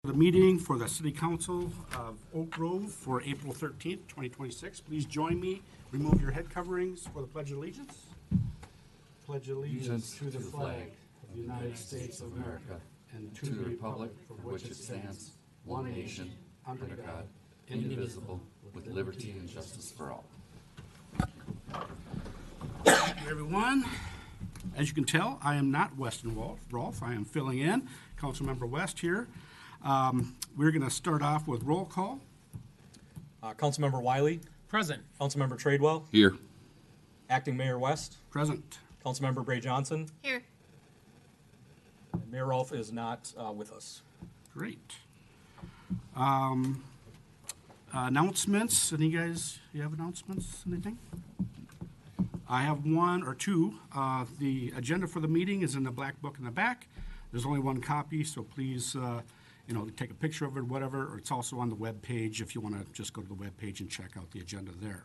The meeting for the City Council of Oak Grove for April 13th, 2026. Please join me. Remove your head coverings for the Pledge of Allegiance. Pledge allegiance to the flag of the United States of America and to the republic for which it stands, one nation, under God, indivisible, with liberty and justice for all. Thank you, everyone. As you can tell, I am not Weston Rolfe. I am filling in. Councilmember West here. We're going to start off with roll call. Councilmember Wiley. Present. Councilmember Tradewell. Here. Acting Mayor West. Present. Councilmember Bray Johnson. Here. And Mayor Rolfe is not with us. Great. Announcements. Any guys, you have announcements? Anything? I have one or two. The agenda for the meeting is in the black book in the back. There's only one copy, so please, take a picture of it, whatever. Or it's also on the web page if you want to just go to the web page and check out the agenda there.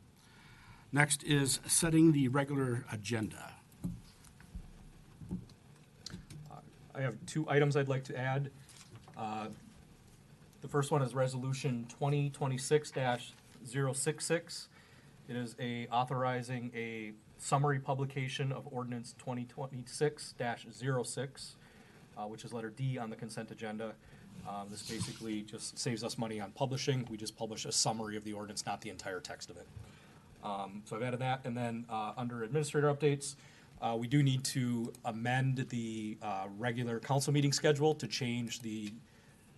Next is setting the regular agenda. I have two items I'd like to add. The first one is Resolution 2026-066. It is authorizing a summary publication of Ordinance 2026-06, which is letter D on the consent agenda. This basically just saves us money on publishing. We just publish a summary of the ordinance, not the entire text of it. So I've added that. And then under administrator updates, we do need to amend the regular council meeting schedule to change the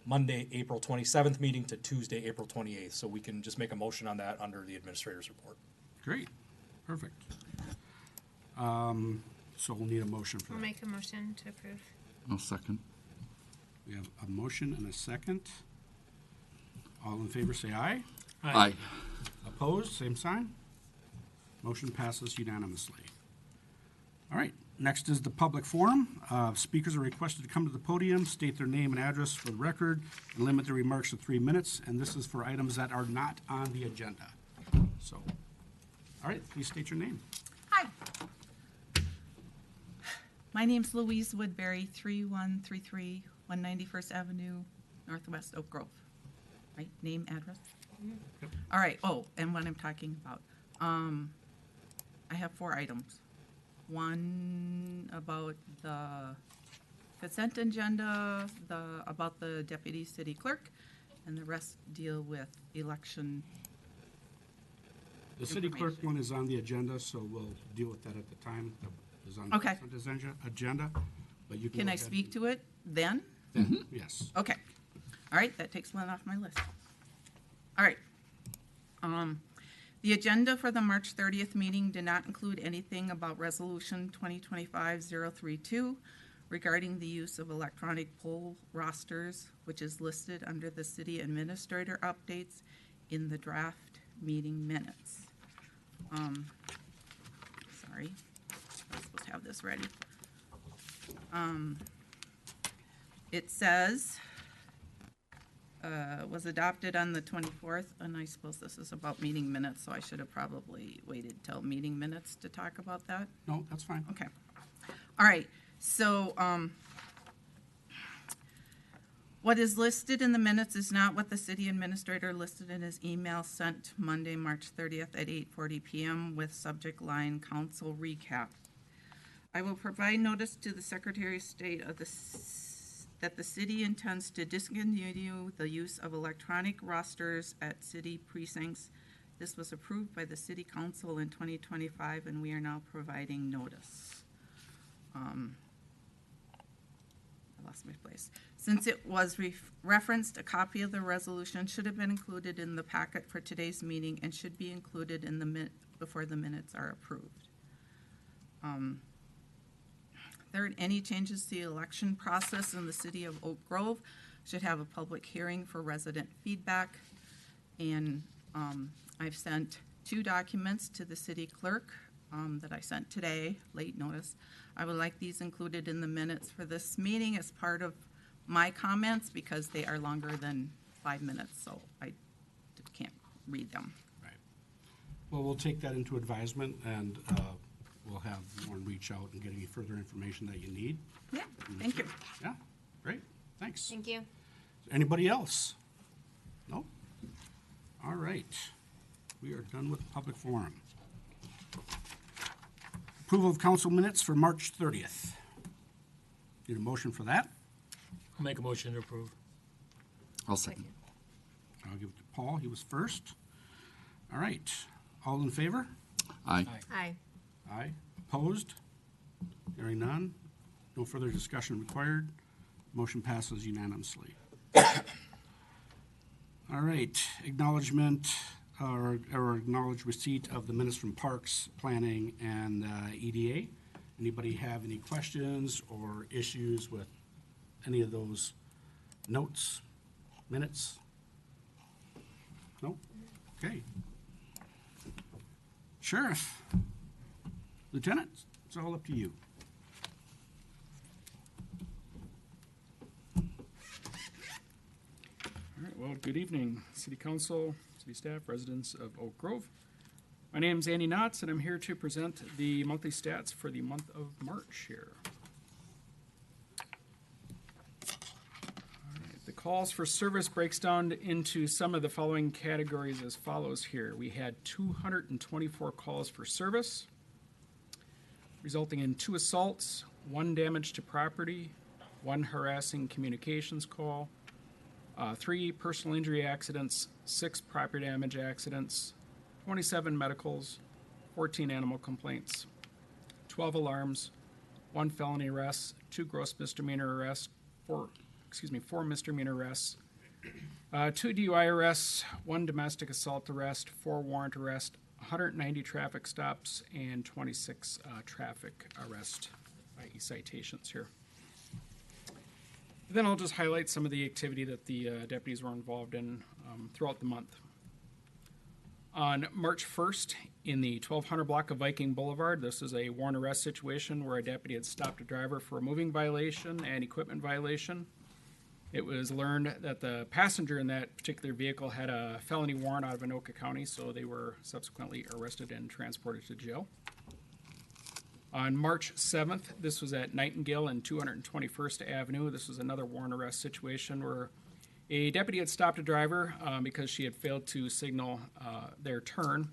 Monday, April 27th meeting to Tuesday, April 28th. So we can just make a motion on that under the administrator's report. Great. Perfect. So we'll need a motion for I'll that. make a motion to approve. I'll second. We have a motion and a second. All in favor say aye. Aye. Opposed, same sign. Motion passes unanimously. All right, next is the public forum. Speakers are requested to come to the podium, state their name and address for the record, and limit their remarks to 3 minutes, and this is for items that are not on the agenda. So, all right, please state your name. Hi. My name's Louise Woodbury, 3133 191st Avenue, Northwest Oak Grove. Right, name, address? Yep. All right, and what I'm talking about. I have 4 items. One about the consent agenda, about the deputy city clerk, and the rest deal with election. The city clerk one is on the agenda, so we'll deal with that at the time. That is on the Okay. consent agenda, but you can. Can go I ahead speak to it then? and- Yes. Okay. All right, that takes one off my list. All right. The agenda for the March 30th meeting did not include anything about Resolution 2025-032 regarding the use of electronic poll rosters, which is listed under the city administrator updates in the draft meeting minutes. Sorry, I was supposed to have this ready. It says, was adopted on the 24th, and I suppose this is about meeting minutes, so I should have probably waited till meeting minutes to talk about that. No, that's fine. Okay. All right, so, what is listed in the minutes is not what the city administrator listed in his email sent Monday, March 30th at 8:40 p.m. with subject line council recap. I will provide notice to the Secretary of State of that the city intends to discontinue the use of electronic rosters at city precincts. This was approved by the City Council in 2025, and we are now providing notice. I lost my place. Since it was referenced, a copy of the resolution should have been included in the packet for today's meeting and should be included in the before the minutes are approved. Third, any changes to the election process in the city of Oak Grove should have a public hearing for resident feedback. And I've sent 2 documents to the city clerk that I sent today, late notice. I would like these included in the minutes for this meeting as part of my comments because they are longer than 5 minutes, so I can't read them. Right. Well, we'll take that into advisement, and we'll have Lauren reach out and get any further information that you need. Yeah, thank you. Yeah, great, thanks. Thank you. Anybody else? No? All right. We are done with the public forum. Approval of council minutes for March 30th. Need a motion for that? I'll make a motion to approve. I'll second. I'll give it to Paul. He was first. All right. All in favor? Aye. Aye. Aye. Opposed? Hearing none. No further discussion required. Motion passes unanimously. All right. Acknowledgement or acknowledge receipt of the minutes from Parks, Planning, and EDA. Anybody have any questions or issues with any of those notes, minutes? Nope. Okay. Sheriff, Lieutenant, it's all up to you. All right, well, good evening, City Council, City staff, residents of Oak Grove. My name is Andy Knotts, and I'm here to present the monthly stats for the month of March here. All right, the calls for service breaks down into some of the following categories as follows here. We had 224 calls for service, resulting in 2 assaults, 1 damage to property, 1 harassing communications call, 3 personal injury accidents, 6 property damage accidents, 27 medicals, 14 animal complaints, 12 alarms, 1 felony arrest, 2 gross misdemeanor arrests, 4 misdemeanor arrests, 2 DUI arrests, 1 domestic assault arrest, 4 warrant arrests, 190 traffic stops, and 26 traffic arrest, i.e. citations here. Then I'll just highlight some of the activity that the deputies were involved in throughout the month. On March 1st, in the 1200 block of Viking Boulevard, this is a warrant arrest situation where a deputy had stopped a driver for a moving violation and equipment violation. It was learned that the passenger in that particular vehicle had a felony warrant out of Anoka County, so they were subsequently arrested and transported to jail. On March 7th, this was at Nightingale and 221st Avenue. This was another warrant arrest situation where a deputy had stopped a driver because she had failed to signal their turn.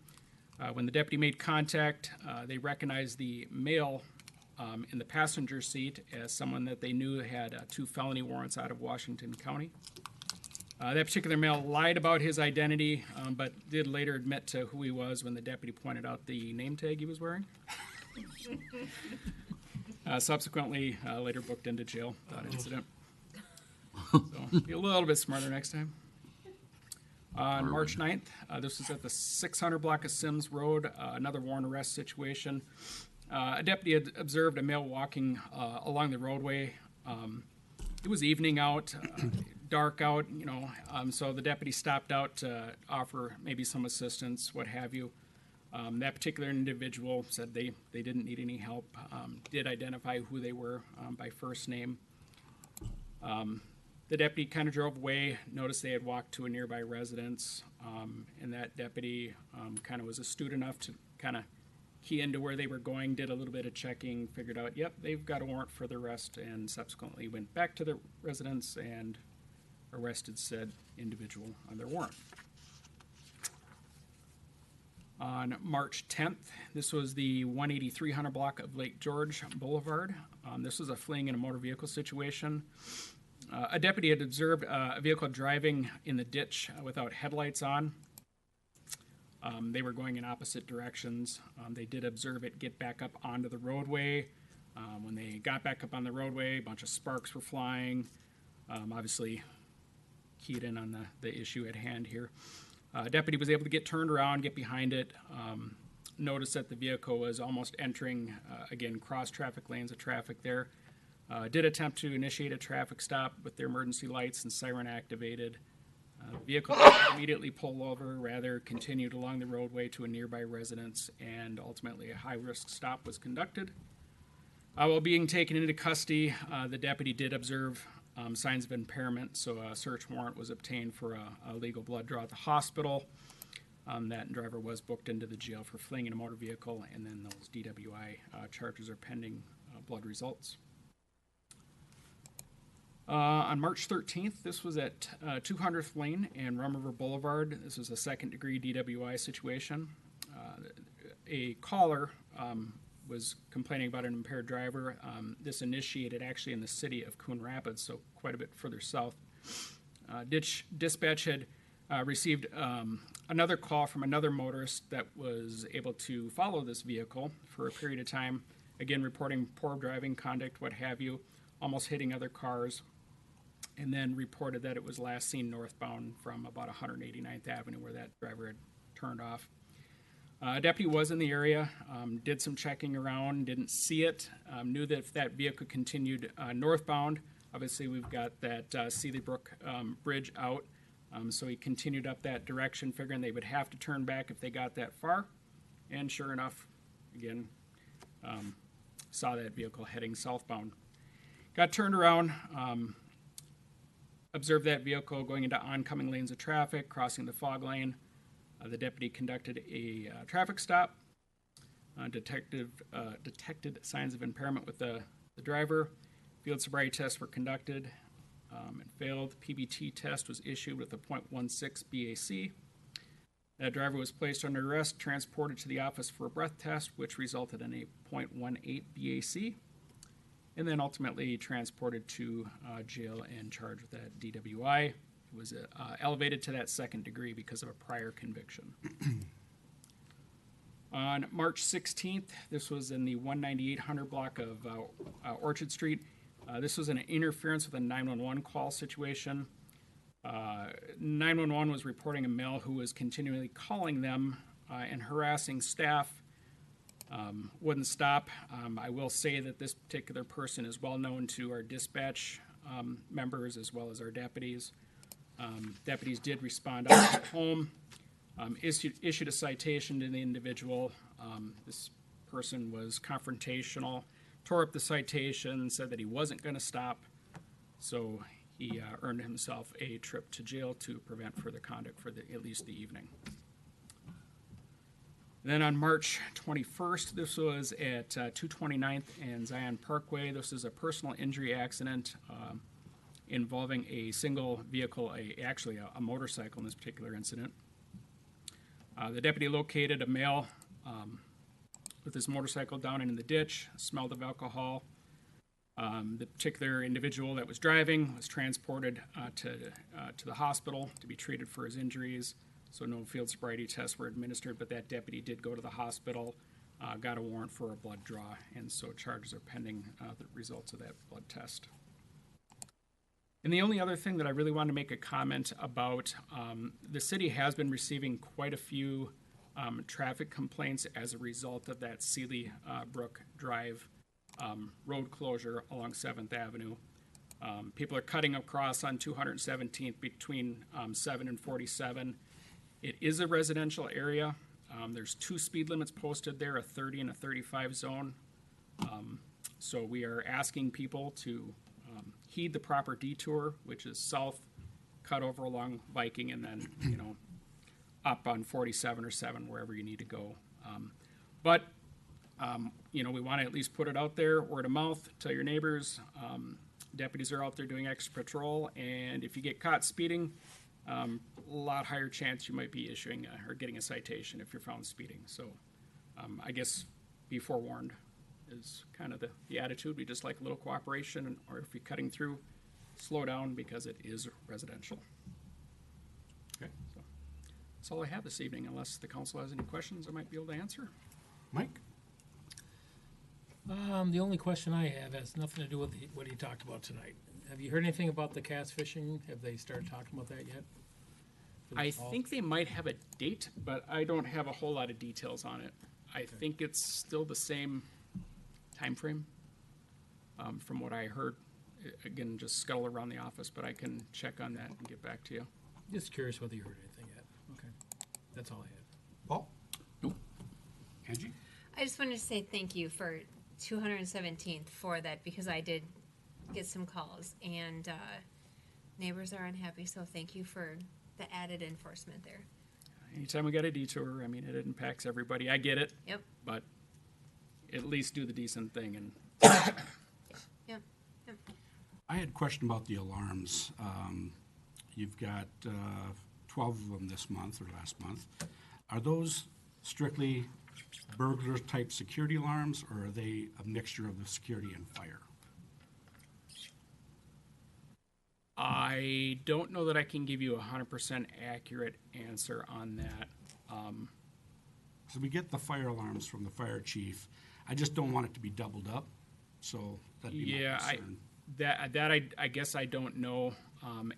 When the deputy made contact, they recognized the male in the passenger seat as someone that they knew had 2 felony warrants out of Washington County. That particular male lied about his identity, but did later admit to who he was when the deputy pointed out the name tag he was wearing. Subsequently, later booked into jail for that incident. So be a little bit smarter next time. On March 9th, this was at the 600 block of Sims Road, another warrant arrest situation. A deputy had observed a male walking along the roadway. It was evening out, dark out, so the deputy stopped out to offer maybe some assistance, what have you. That particular individual said they didn't need any help, did identify who they were by first name. The deputy kind of drove away, noticed they had walked to a nearby residence, and that deputy kind of was astute enough to kind of key into where they were going, did a little bit of checking, figured out, yep, they've got a warrant for the arrest, and subsequently went back to the residence and arrested said individual on their warrant. On March 10th, this was the 18300 block of Lake George Boulevard. This was a fleeing in a motor vehicle situation. A deputy had observed a vehicle driving in the ditch without headlights on. They were going in opposite directions. They did observe it get back up onto the roadway. When they got back up on the roadway, a bunch of sparks were flying. Obviously, keyed in on the issue at hand here. Deputy was able to get turned around, get behind it, noticed that the vehicle was almost entering, again, cross traffic lanes of traffic there. Did attempt to initiate a traffic stop with their emergency lights and siren activated. The vehicle immediately pulled over, rather continued along the roadway to a nearby residence, and ultimately a high-risk stop was conducted. While being taken into custody, the deputy did observe signs of impairment, so a search warrant was obtained for a legal blood draw at the hospital. That driver was booked into the jail for fleeing in a motor vehicle, and then those DWI charges are pending blood results. On March 13th, this was at 200th Lane and Rum River Boulevard. This was a second-degree DWI situation. A caller was complaining about an impaired driver. This initiated actually in the city of Coon Rapids, so quite a bit further south. Dispatch had received another call from another motorist that was able to follow this vehicle for a period of time, again reporting poor driving conduct, what have you, almost hitting other cars, and then reported that it was last seen northbound from about 189th Avenue where that driver had turned off. A deputy was in the area, did some checking around, didn't see it, knew that if that vehicle continued northbound, obviously we've got that Seeley Brook Bridge out, so he continued up that direction, figuring they would have to turn back if they got that far, and sure enough, again, saw that vehicle heading southbound. Got turned around, observed that vehicle going into oncoming lanes of traffic, crossing the fog lane. The deputy conducted a traffic stop. Detected signs of impairment with the driver. Field sobriety tests were conducted and failed. PBT test was issued with a .16 BAC. That driver was placed under arrest, transported to the office for a breath test, which resulted in a .18 BAC, and then ultimately transported to jail and charged with that DWI. It was elevated to that second degree because of a prior conviction. On March 16th, this was in the 19800 block of Orchard Street. This was an interference with a 911 call situation. 911 was reporting a male who was continually calling them and harassing staff. Wouldn't stop. I will say that this particular person is well known to our dispatch members as well as our deputies. Deputies did respond out to the home, issued a citation to the individual. This person was confrontational, tore up the citation, said that he wasn't going to stop, so he earned himself a trip to jail to prevent further conduct for at least the evening. Then on March 21st, this was at 229th and Zion Parkway. This is a personal injury accident involving a single vehicle, actually a motorcycle in this particular incident. The deputy located a male with his motorcycle down in the ditch, smelled of alcohol. The particular individual that was driving was transported to the hospital to be treated for his injuries. So no field sobriety tests were administered, but that deputy did go to the hospital, got a warrant for a blood draw, and so charges are pending the results of that blood test. And the only other thing that I really want to make a comment about, the city has been receiving quite a few traffic complaints as a result of that Seeley Brook Drive road closure along 7th Avenue. People are cutting across on 217th between 7 and 47. It is a residential area. There's 2 speed limits posted there, a 30 and a 35 zone. So we are asking people to heed the proper detour, which is south, cut over along Viking, and then, up on 47 or 7, wherever you need to go. But we want to at least put it out there, word of mouth, tell your neighbors. Deputies are out there doing extra patrol, and if you get caught speeding, a lot higher chance you might be issuing or getting a citation if you're found speeding. So I guess be forewarned is kind of the attitude. We just like a little cooperation, or if you're cutting through, slow down because it is residential. Okay, so that's all I have this evening. Unless the council has any questions I might be able to answer. Mike? The only question I have has nothing to do with what he talked about tonight. Have you heard anything about the cast fishing? Have they started talking about that yet? I think they might have a date, but I don't have a whole lot of details on it. I think it's still the same time frame, from what I heard. Again, just scuttle around the office, but I can check on that and get back to you. Just curious whether you heard anything yet. Okay, that's all I had. Paul? Nope. Angie? I just wanted to say thank you for 217th for that, because I did get some calls and neighbors are unhappy, so thank you for the added enforcement there. Anytime we got a detour, I mean, it impacts everybody. I get it. Yep. But at least do the decent thing. And Yep. I had a question about the alarms. You've got 12 of them this month or last month. Are those strictly burglar-type security alarms, or are they a mixture of the security and fire? I don't know that I can give you a 100% accurate answer on that. So we get the fire alarms from the fire chief. I just don't want it to be doubled up, so that'd be Yeah, my concern. I guess I don't know,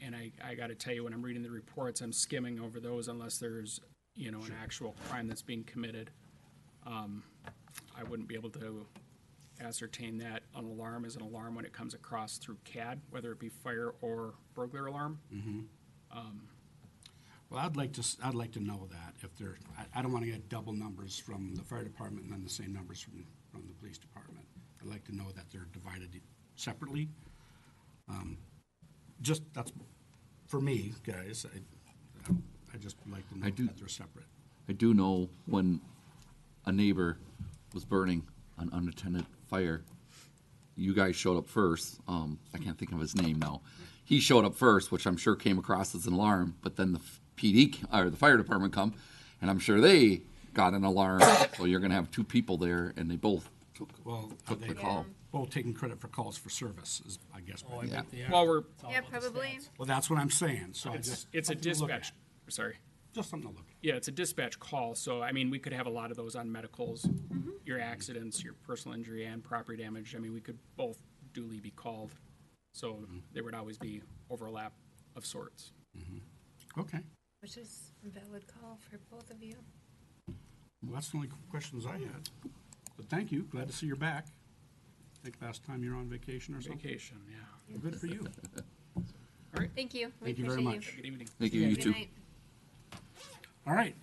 and I got to tell you, when I'm reading the reports, I'm skimming over those unless there's an actual crime that's being committed. I wouldn't be able to ascertain that an alarm is an alarm when it comes across through CAD, whether it be fire or burglar alarm. Well, I'd like to know that if they're. I don't want to get double numbers from the fire department and then the same numbers from the police department. I'd like to know that they're divided separately. Just that's for me, guys. I just like to know that they're separate. I do know when a neighbor was burning an unattended fire, you guys showed up first. I can't think of his name now. He showed up first, which I'm sure came across as an alarm, but then the PD or the fire department come, and I'm sure they got an alarm. So you're going to have two people there, and they both took They the call. both taking credit for calls for service, is I guess. Oh, I Yeah. bet they are. Well, It's all Yeah, about the probably. stats. Well, that's what I'm saying. So it's just a something to look dispatch. at. Sorry. Just something to look at. Yeah, it's a dispatch call. So, I mean, we could have a lot of those on medicals, your accidents, your personal injury, and property damage. I mean, we could both duly be called. So there would always be overlap of sorts. Okay. Which is a valid call for both of you. Well, that's the only questions I had. But thank you. Glad to see you're back. I think last time you're on vacation or something. Vacation, yeah. Well, good for you. Thank you. We Thank you very appreciate much. Good evening. Thank you, you Good too. night. All right.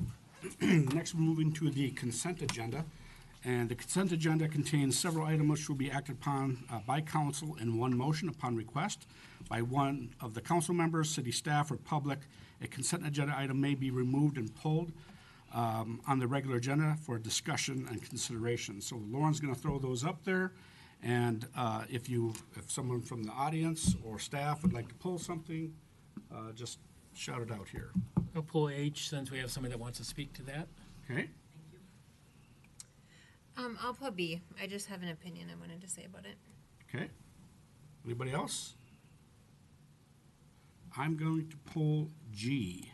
Next, we're moving to the consent agenda. And the consent agenda contains several items which will be acted upon by council in one motion upon request by one of the council members, city staff, or public. A consent agenda item may be removed and pulled on the regular agenda for discussion and consideration. So Lauren's going to throw those up there. And if someone from the audience or staff would like to pull something, just shout it out here. I'll pull H since we have somebody that wants to speak to that. Okay? I'll put B. I just have an opinion I wanted to say about it. Okay. Anybody else? I'm going to pull G.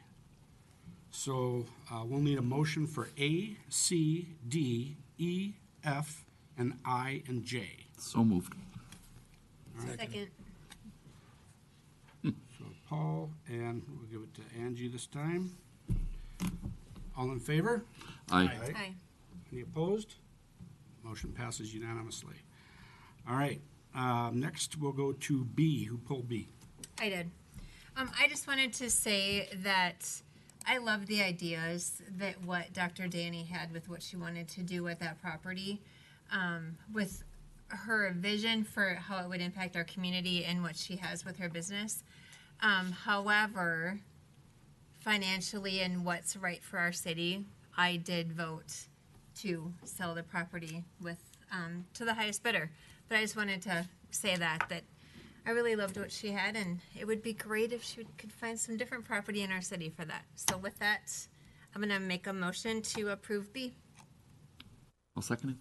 So we'll need a motion for A, C, D, E, F, and I, and J. So moved. Second. So Paul, and we'll give it to Angie this time. All in favor? Aye. Hi. Any opposed? Motion passes unanimously. All right. Next, we'll go to B. Who pulled B? I did. I just wanted to say that I love the ideas that what Dr. Danny had with what she wanted to do with that property, with her vision for how it would impact our community and what she has with her business. However, financially and what's right for our city, I did vote to sell the property with to the highest bidder. But I just wanted to say that I really loved what she had, and it would be great if she could find some different property in our city for that. So with that, I'm going to make a motion to approve B. I'll second it.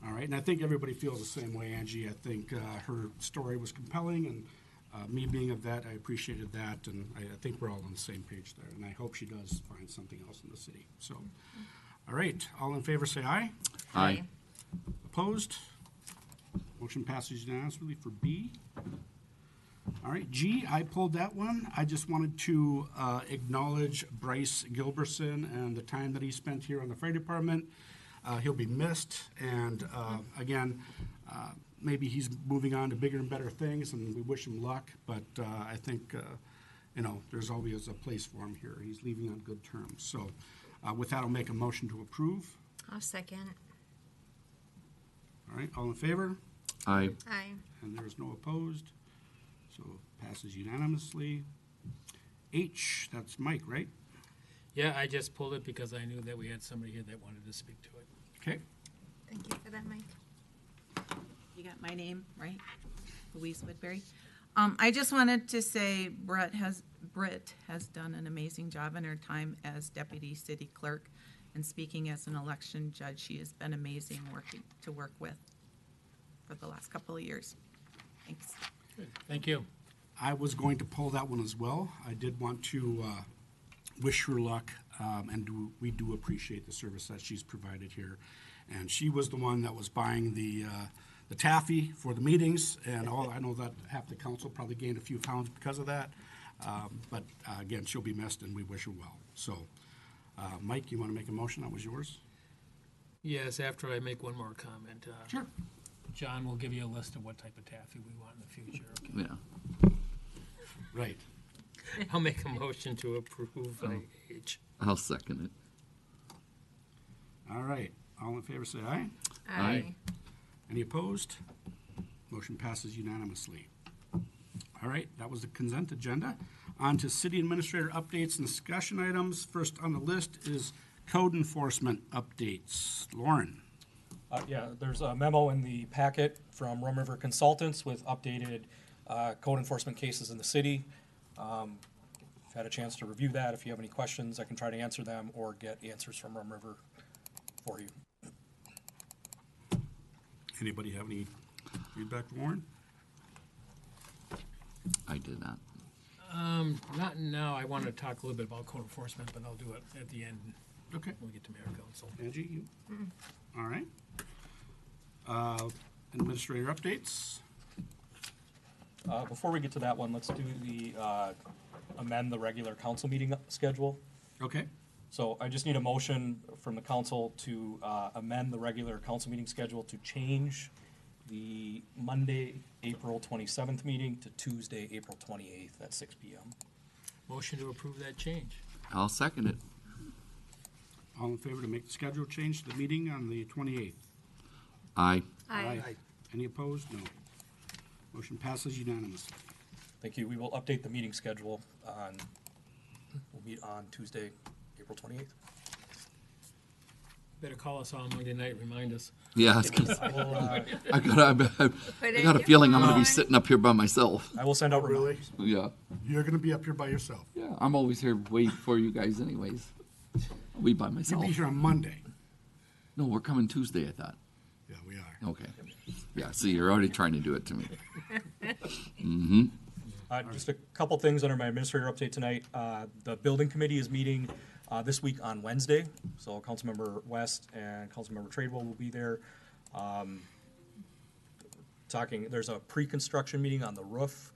All right, and I think everybody feels the same way, Angie. I think her story was compelling, and me being a vet, I appreciated that, and I think we're all on the same page there, and I hope she does find something else in the city. So, all right, all in favor say aye. Aye. Opposed? Motion passes unanimously for B. All right, G, I pulled that one. I just wanted to acknowledge Bryce Gilbertson and the time that he spent here on the fire department. He'll be missed, and again, maybe he's moving on to bigger and better things, and we wish him luck, but I think, there's always a place for him here. He's leaving on good terms. So with that, I'll make a motion to approve. I'll second. All right, all in favor? Aye. Aye. And there's no opposed, so passes unanimously. H, that's Mike, right? Yeah, I just pulled it because I knew that we had somebody here that wanted to speak to it. Okay, Thank you for that, Mike. You got my name, right? Louise Woodbury. I just wanted to say Britt has done an amazing job in her time as deputy city clerk, and speaking as an election judge, she has been amazing to work with for the last couple of years. Thanks. Thank you. I was going to pull that one as well. I did want to wish her luck, and we do appreciate the service that she's provided here. And she was the one that was buying the taffy for the meetings, and I know that half the council probably gained a few pounds because of that. But again, she'll be missed, and we wish her well. So, Mike, you want to make a motion? That was yours? Yes, after I make one more comment. Sure. John will give you a list of what type of taffy we want in the future, okay? Yeah. Right. I'll make a motion to approve H. I'll second it. All right. All in favor, say aye. Aye. Any opposed? Motion passes unanimously. All right, that was the consent agenda. On to city administrator updates and discussion items. First on the list is code enforcement updates. Lauren. Yeah, there's a memo in the packet from Rum River Consultants with updated code enforcement cases in the city. I've had a chance to review that. If you have any questions, I can try to answer them or get answers from Rum River for you. Anybody have any feedback, Lauren? I did not. Not now. I want to talk a little bit about code enforcement, but I'll do it at the end Okay. when we get to mayor council. Angie, you? All right. Administrator updates. Before we get to that one, let's do the amend the regular council meeting schedule. Okay. So I just need a motion from the council to amend the regular council meeting schedule to change the Monday, April 27th meeting to Tuesday, April 28th at 6 p.m. Motion to approve that change. I'll second it. All in favor to make the schedule change to the meeting on the 28th? Aye. Any opposed? No. Motion passes unanimously. Thank you. We will update the meeting schedule we'll meet on Tuesday, April 28th. Better call us on Monday night, remind us. Yeah, I was gonna say, I will, I got a feeling I'm gonna be sitting up here by myself. I will send out Really? reminders. Yeah. You're going to be up here by yourself. Yeah, I'm always here waiting for you guys anyways. I'll be by You'll myself. be here on Monday. No, we're coming Tuesday, I thought. Yeah, we are. Okay. Yeah, see, you're already trying to do it to me. Just a couple things under my administrator update tonight. The building committee is meeting this week on Wednesday. So Councilmember West and Councilmember Tradewell will be there. There's a pre-construction meeting on the roof.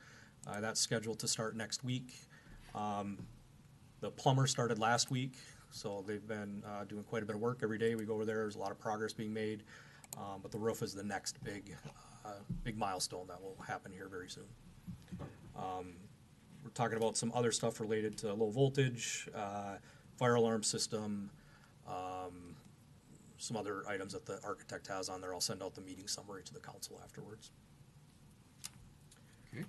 That's scheduled to start next week. The plumber started last week, so they've been doing quite a bit of work every day. We go over there, there's a lot of progress being made. But the roof is the next big milestone that will happen here very soon. We're talking about some other stuff related to low voltage, fire alarm system, some other items that the architect has on there. I'll send out the meeting summary to the council afterwards. Okay.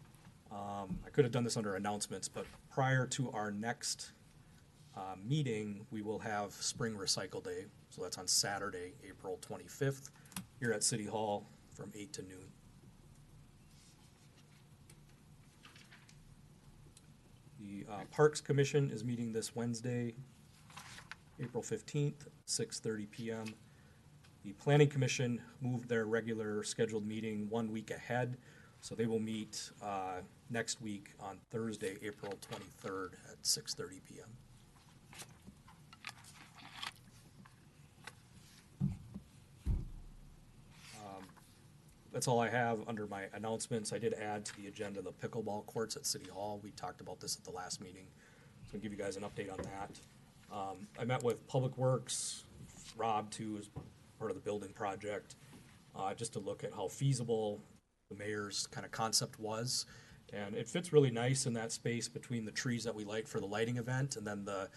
I could have done this under announcements, but prior to our next meeting, we will have Spring Recycle Day. So that's on Saturday, April 25th, here at City Hall from 8 to noon. The Parks Commission is meeting this Wednesday, April 15th, 6:30 p.m. The Planning Commission moved their regular scheduled meeting 1 week ahead, so they will meet next week on Thursday, April 23rd at 6:30 p.m. That's all I have under my announcements. I did add to the agenda the pickleball courts at City Hall. We talked about this at the last meeting, so I'll give you guys an update on that. I met with Public Works, Rob too, as part of the building project, just to look at how feasible the mayor's kind of concept was. And it fits really nice in that space between the trees that we like for the lighting event and then the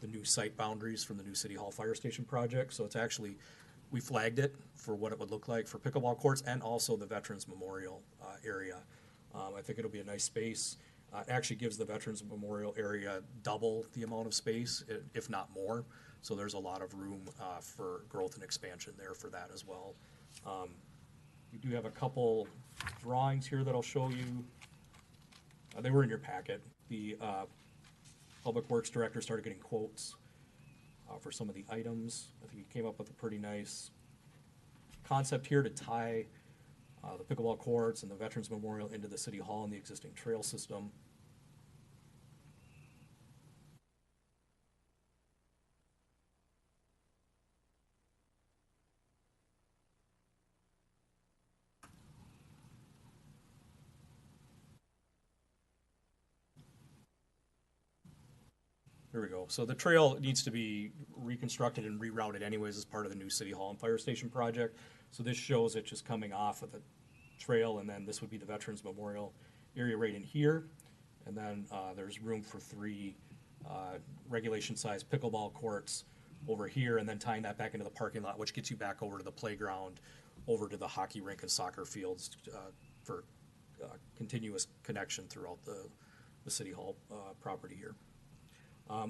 new site boundaries from the new City Hall Fire Station project. So it's actually, we flagged it for what it would look like for pickleball courts and also the Veterans Memorial area. I think it'll be a nice space. It actually gives the Veterans Memorial area double the amount of space, if not more. So there's a lot of room for growth and expansion there for that as well. We do have a couple drawings here that I'll show you. They were in your packet. The Public Works Director started getting quotes for some of the items. I think he came up with a pretty nice concept here to tie the pickleball courts and the Veterans Memorial into the City Hall and the existing trail system. There we go. So the trail needs to be reconstructed and rerouted anyways as part of the new City Hall and Fire Station project. So this shows it just coming off of the trail, and then this would be the Veterans Memorial area right in here. And then there's room for 3 regulation-sized pickleball courts over here, and then tying that back into the parking lot, which gets you back over to the playground, over to the hockey rink and soccer fields for continuous connection throughout the City Hall property here.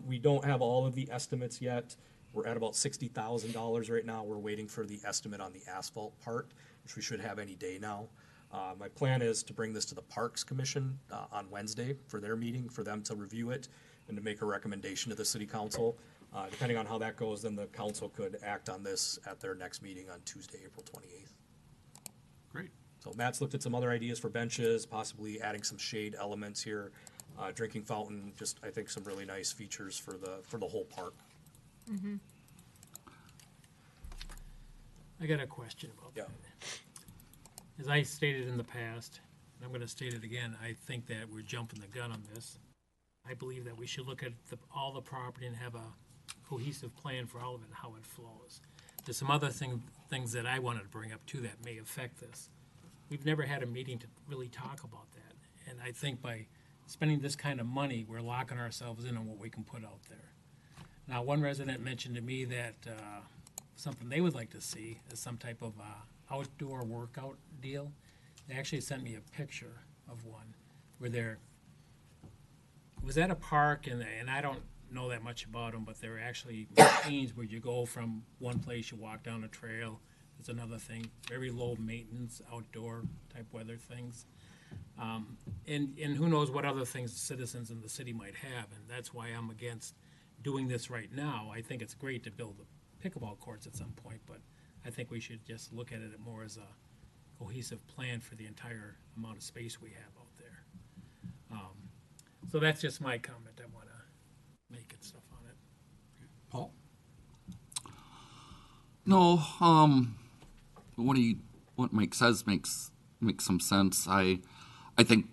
We don't have all of the estimates yet. We're at about $60,000 right now. We're waiting for the estimate on the asphalt part, which we should have any day now. My plan is to bring this to the Parks Commission on Wednesday for their meeting, for them to review it and to make a recommendation to the City Council. Depending on how that goes, then the council could act on this at their next meeting on Tuesday, April 28th. Great. So Matt's looked at some other ideas for benches, possibly adding some shade elements here, drinking fountain, just I think some really nice features for the whole park. I got a question about Yeah. that. As I stated in the past, and I'm gonna state it again, I think that we're jumping the gun on this. I believe that we should look at all the property and have a cohesive plan for all of it and how it flows. There's some other things that I wanted to bring up too that may affect this. We've never had a meeting to really talk about that. And I think by spending this kind of money, we're locking ourselves in on what we can put out there. Now, one resident mentioned to me that something they would like to see is some type of outdoor workout deal. They actually sent me a picture of one where it was at a park, and I don't know that much about them, but they're actually machines where you go from one place, you walk down a trail. There's another thing, very low maintenance, outdoor type weather things. And who knows what other things citizens in the city might have, and that's why I'm against doing this right now. I think it's great to build the pickleball courts at some point, but I think we should just look at it more as a cohesive plan for the entire amount of space we have out there. So that's just my comment I want to make and stuff on it. Paul? No, what Mike says makes some sense. I think,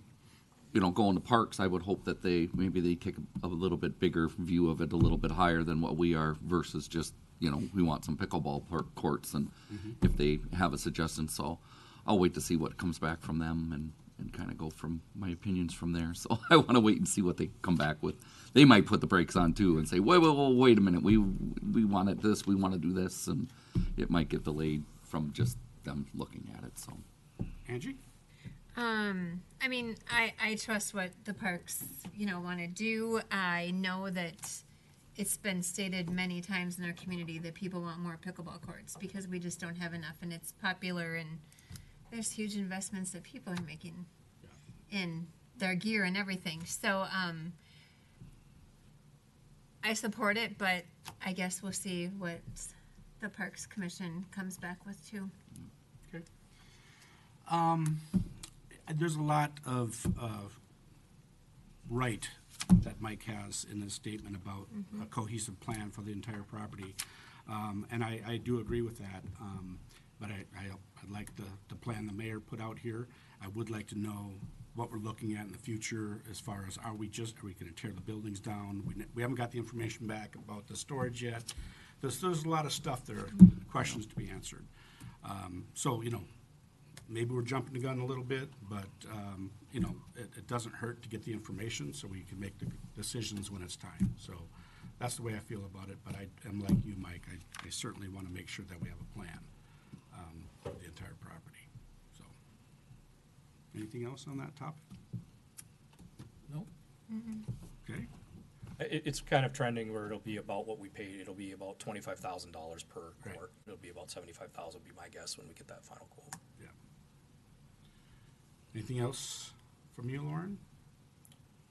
going to parks, I would hope that they take a little bit bigger view of it, a little bit higher than what we are versus just, we want some pickleball courts, and if they have a suggestion. So I'll wait to see what comes back from them and kind of go from my opinions from there. So I want to wait and see what they come back with. They might put the brakes on too and say, wait a minute, we wanted this, we want to do this, and it might get delayed from just them looking at it. So Angie? I mean, I trust what the parks, want to do. I know that it's been stated many times in our community that people want more pickleball courts because we just don't have enough, and it's popular, and there's huge investments that people are making in their gear and everything. So, I support it, but I guess we'll see what the Parks Commission comes back with too. Okay. There's a lot of right that Mike has in his statement about a cohesive plan for the entire property. And I do agree with that. But I like the plan the mayor put out here. I would like to know what we're looking at in the future as far as are we going to tear the buildings down? We haven't got the information back about the storage yet. There's a lot of stuff that are questions to be answered. So, maybe we're jumping the gun a little bit, but, it doesn't hurt to get the information so we can make the decisions when it's time. So that's the way I feel about it, but I am like you, Mike. I certainly want to make sure that we have a plan for the entire property. So, anything else on that topic? Nope. Okay. It's kind of trending where it'll be about what we paid. It'll be about $25,000 per Right. court. It'll be about $75,000 would be my guess when we get that final quote. Yeah. Anything else from you, Lauren?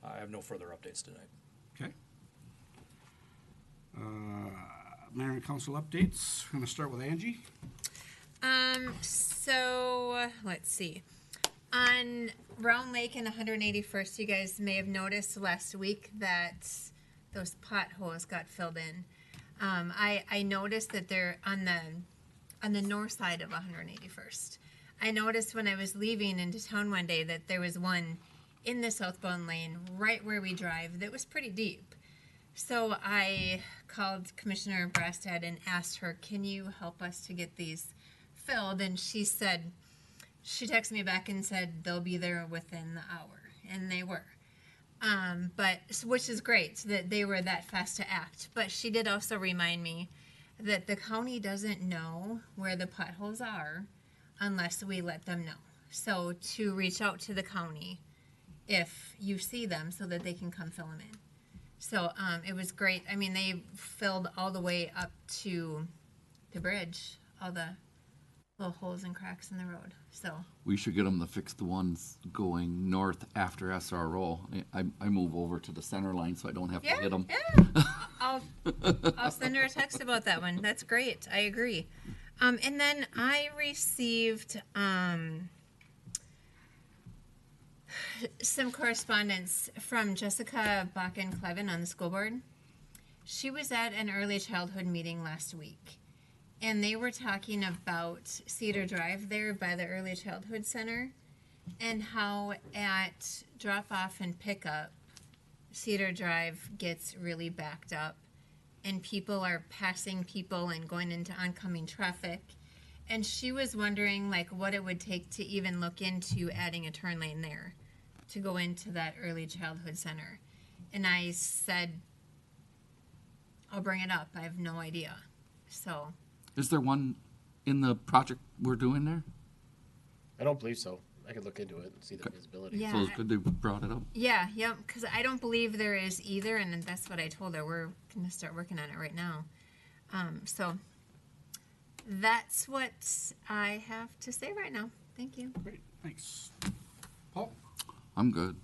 I have no further updates tonight. Okay. Mayor and council updates. I'm going to start with Angie. So let's see. On Round Lake and 181st, you guys may have noticed last week that those potholes got filled in. I noticed that they're on the north side of 181st. I noticed when I was leaving into town one day that there was one in the southbound lane right where we drive that was pretty deep. So I called Commissioner Brastad and asked her, can you help us to get these filled? And she said, she texted me back and said they'll be there within the hour. And they were. Which is great that they were that fast to act. But she did also remind me that the county doesn't know where the potholes are unless we let them know. So to reach out to the county if you see them so that they can come fill them in. So it was great. I mean, they filled all the way up to the bridge, all the little holes and cracks in the road. So We should get them to fix the ones going north after SRO. I move over to the center line so I don't have to hit them. yeah, I'll send her a text about that one. That's great. I agree. And then I received some correspondence from Jessica Bakken-Clevin on the school board. She was at an early childhood meeting last week, and they were talking about Cedar Drive there by the Early Childhood Center and how at drop-off and pickup, Cedar Drive gets really backed up and people are passing people and going into oncoming traffic. And she was wondering like what it would take to even look into adding a turn lane there to go into that early childhood center. And I said, I'll bring it up. I have no idea. So, Is there one in the project we're doing there? I don't believe so. I could look into it and see the feasibility. yeah. So it's good they brought it up. Yeah, because I don't believe there is either, and that's what I told her. We're going to start working on it right now. So that's what I have to say right now. Thank you. Great, thanks. Paul? I'm good.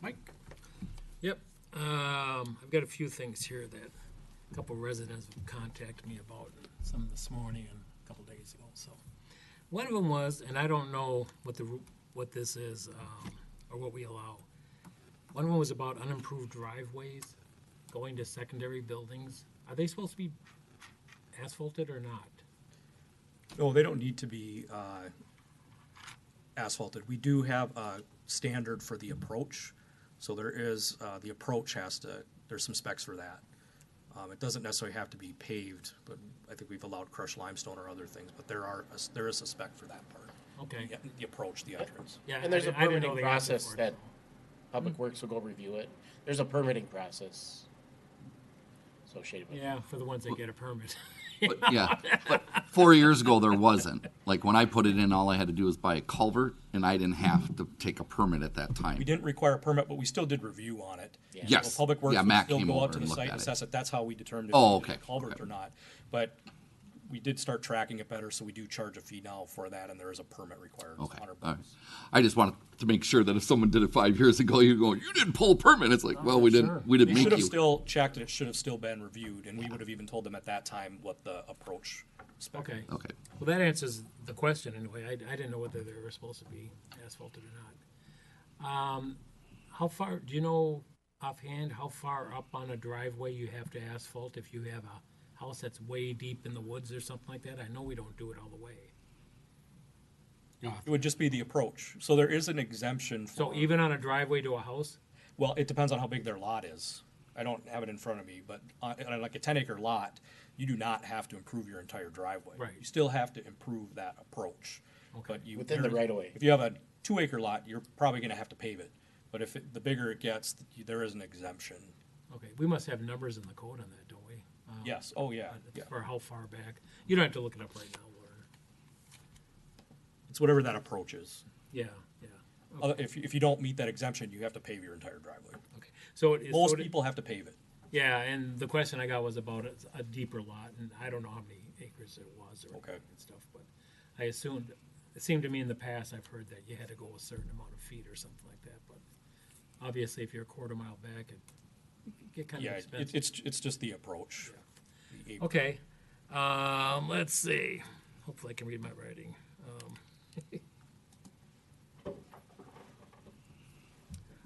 Mike? Yep. I've got a few things here that a couple residents have contacted me about, some this morning and a couple days ago. So one of them was, and I don't know what this is or what we allow. One of them was about unimproved driveways going to secondary buildings. Are they supposed to be asphalted or not? No, they don't need to be asphalted. We do have a standard for the approach. So there is, the approach has to, there's some specs for that. It doesn't necessarily have to be paved, but I think we've allowed crushed limestone or other things, but there is a spec for that part. Okay. The approach, the entrance. Yeah. And there's a I didn't know permitting they asked process for it. that Public Works will go review it. There's a permitting process associated with it. Yeah, for the ones that get a permit. But yeah, but 4 years ago there wasn't. Like when I put it in, all I had to do was buy a culvert, and I didn't have to take a permit at that time. We didn't require a permit, but we still did review on it. Yeah. Yes. So Public Works Yeah, would Matt still came go over out to the and looked site and at it. assess it. That's how we determined if Oh, we needed okay, a culvert okay. or not. But we did start tracking it better, so we do charge a fee now for that, and there is a permit required. It's Okay, $100. all right. I just wanted to make sure that if someone did it 5 years ago, you're going, you didn't pull a permit. It's like, well, we sure. didn't They make should have you. still checked, and it should have still been reviewed, and we would have even told them at that time what the approach spec Okay. was. Okay. Well, that answers the question anyway. I didn't know whether they were supposed to be asphalted or not. How far, do you know offhand how far up on a driveway you have to asphalt if you have a house that's way deep in the woods or something like that? I know we don't do it all the way. No, It would just be the approach. So there is an exemption for. So even on a driveway to a house? Well, it depends on how big their lot is. I don't have it in front of me, but on like a 10-acre lot, you do not have to improve your entire driveway. Right. You still have to improve that approach. Okay. But you, Within the right-of-way. If you have a 2-acre lot, you're probably gonna have to pave it. But if the bigger it gets, there is an exemption. Okay, we must have numbers in the code on that, don't we? Yes, oh, yeah, yeah. For how far back? You don't have to look it up right now, Lauren. It's whatever that approach is. Yeah, yeah. If you don't meet that exemption, you have to pave your entire driveway. Okay. So it is. Most people have to pave it. Yeah, and the question I got was about a deeper lot, and I don't know how many acres it was or Okay. and stuff, but I assumed It seemed to me in the past, I've heard that you had to go a certain amount of feet or something like that, but obviously if you're a quarter mile back, it get kind of Yeah, expensive. it's just the approach. The apron. Okay, let's see. Hopefully I can read my writing.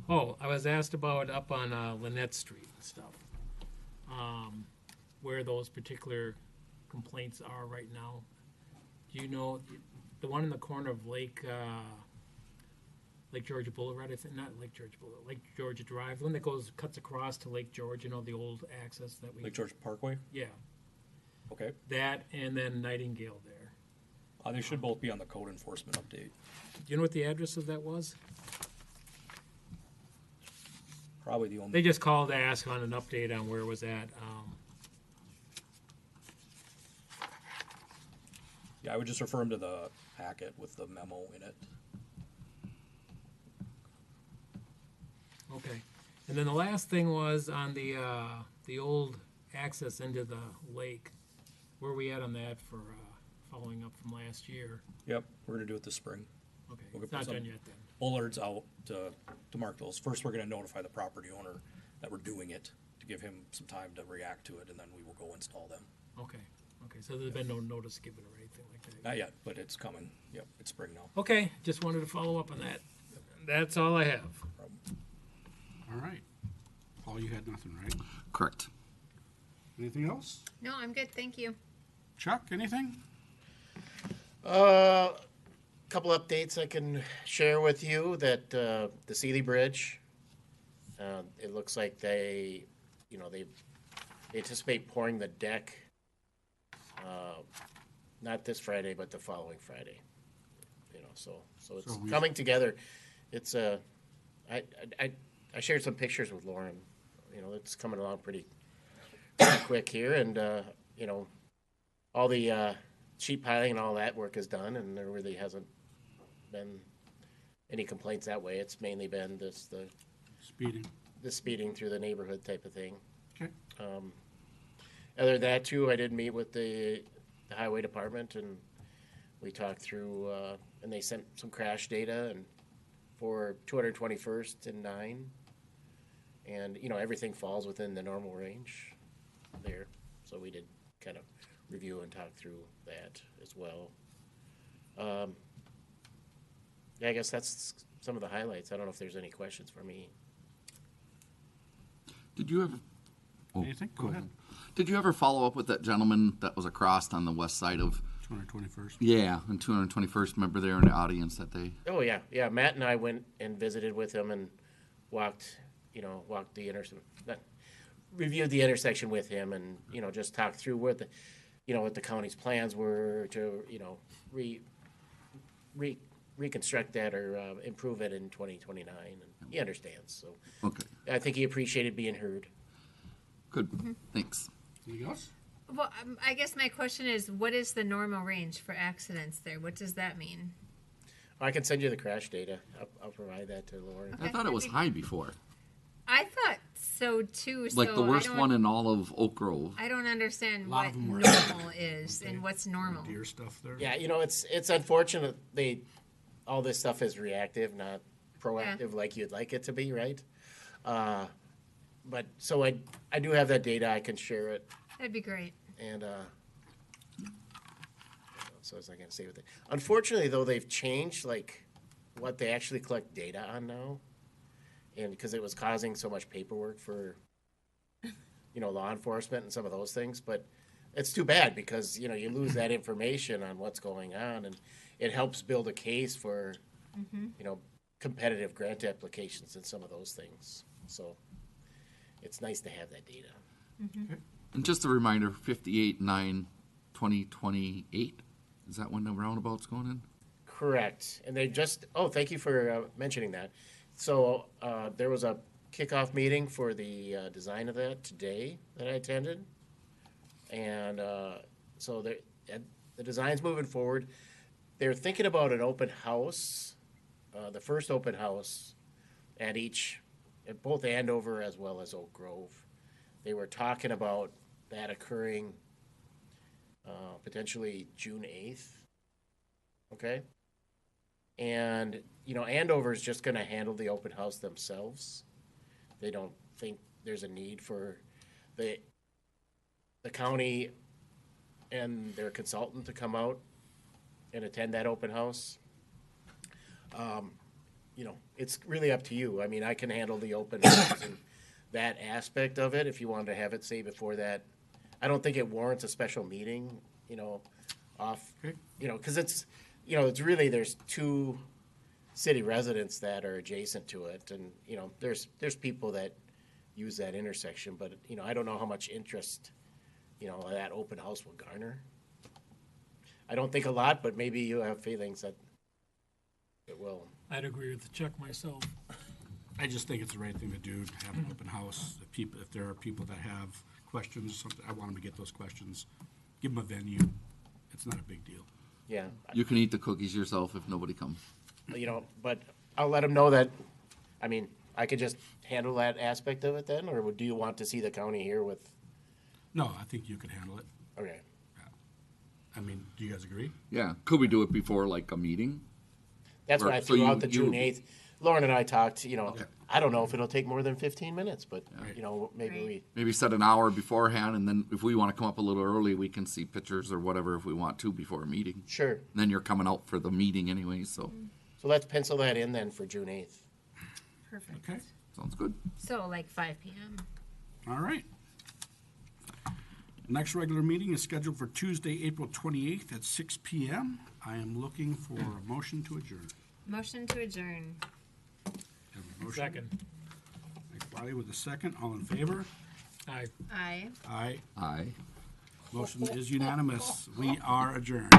Oh, I was asked about up on Lynette Street and stuff. Where those particular complaints are right now. Do you know, the one in the corner of Lake George Boulevard, I think, not Lake George Boulevard, Lake George Drive, the one that cuts across to Lake George, you know, the old access that we. Lake George Parkway. Yeah, Okay. that and then Nightingale there. They should both be on the code enforcement update. Do you know what the address of that was? Probably the only. They just called to ask on an update on where it was at. Yeah, I would just refer them to the packet with the memo in it. Okay, and then the last thing was on the old access into the lake. Where are we at on that for following up from last year? Yep, we're gonna do it this spring. Okay, We'll it's get not some done yet then. Bullards out to mark those. First, we're gonna notify the property owner that we're doing it, to give him some time to react to it, and then we will go install them. Okay, so there's been no notice given or anything like that? Not yet, but it's coming. Yep, it's spring now. Okay, just wanted to follow up on that. That's all I have. All right. Paul, you had nothing, right? Correct. Anything else? No, I'm good, thank you. Chuck, anything? Couple updates I can share with you that the Sealy Bridge, it looks like they anticipate pouring the deck, not this Friday, but the following Friday. So it's So we- coming together. It's I shared some pictures with Lauren. It's coming along pretty quick here, and all the sheet piling and all that work is done, and there really hasn't been any complaints that way. It's mainly been the Speeding. speeding through the neighborhood type of thing. Okay. Other than that, too, I did meet with the highway department, and we talked through, and they sent some crash data and for 221st and 9, and everything falls within the normal range there. So we did kind of review and talk through that as well. Yeah, I guess that's some of the highlights. I don't know if there's any questions for me. Did you ever? Oh, Anything? Go ahead. Did you ever follow up with that gentleman that was across on the west side of? 221st. Yeah, and 221st. Remember there in the audience that day. Oh yeah. Matt and I went and visited with him and walked the intersection, reviewed the intersection with him, and just talked through what the county's plans were to reconstruct that or improve it in 2029, and he understands. So Okay, I think he appreciated being heard. good. Thanks. Anything else? Well, I guess my question is, what is the normal range for accidents there? What does that mean? I can send you the crash data. I'll provide that to Lauren. I thought it was high before, I thought so too. like so the worst I don't- one in all of Oak Grove. I don't understand lot what of them were- normal is and what's normal. Deer stuff there. Yeah, it's unfortunate all this stuff is reactive, not proactive like you'd like it to be, right? But so I do have that data. I can share it, That'd be great. and so as I can say with it. Unfortunately, though, they've changed like what they actually collect data on now, and because it was causing so much paperwork for law enforcement and some of those things, but it's too bad because you lose that information on what's going on, and it helps build a case for competitive grant applications and some of those things. So it's nice to have that data. And just a reminder, 58/9/2028. Is that when the roundabout's going in? Correct. And they just, thank you for mentioning that. So there was a kickoff meeting for the design of that today that I attended. And so the design's moving forward. They're thinking about an open house, the first open house at both Andover as well as Oak Grove. They were talking about that occurring potentially June 8th. Okay? And, you know, Andover's just gonna handle the open house themselves. They don't think there's a need for the county and their consultant to come out and attend that open house. You know, it's really up to you. I mean, I can handle the open house and that aspect of it if you wanted to have it, say, before that. I don't think it warrants a special meeting, you know, Okay. you know, because it's, you know, it's really, there's two city residents that are adjacent to it, and, you know, there's people that use that intersection, but, you know, I don't know how much interest, you know, that open house will garner. I don't think a lot, but maybe you have feelings that it will. I'd agree with Chuck myself. I just think it's the right thing to do, to have an open house. If there are people that have questions or something, I want them to get those questions. Give them a venue. It's not a big deal. Yeah, You can eat the cookies yourself if nobody comes. you know, but I'll let them know that, I mean, I could just handle that aspect of it then, or do you want to see the county here with, No, I think you can handle it. okay. I mean, do you guys agree? Yeah, could we do it before like a meeting? That's why I So threw you- out the June you- 8th. Lauren and I talked, you know, Okay. I don't know if it'll take more than 15 minutes, but, Right. you know, maybe Right. we, Maybe set an hour beforehand, and then if we want to come up a little early, we can see pictures or whatever if we want to before a meeting. sure. Then you're coming out for the meeting anyway, so So let's pencil that in then for June 8th. Perfect. Okay. sounds good. So like 5 p.m. All right. Next regular meeting is scheduled for Tuesday, April 28th at 6 PM. I am looking for a motion to adjourn. Motion to adjourn. Have a motion? Second. McFarland with a second. All in favor? Aye. Aye. Aye. Aye. Motion is unanimous. We are adjourned.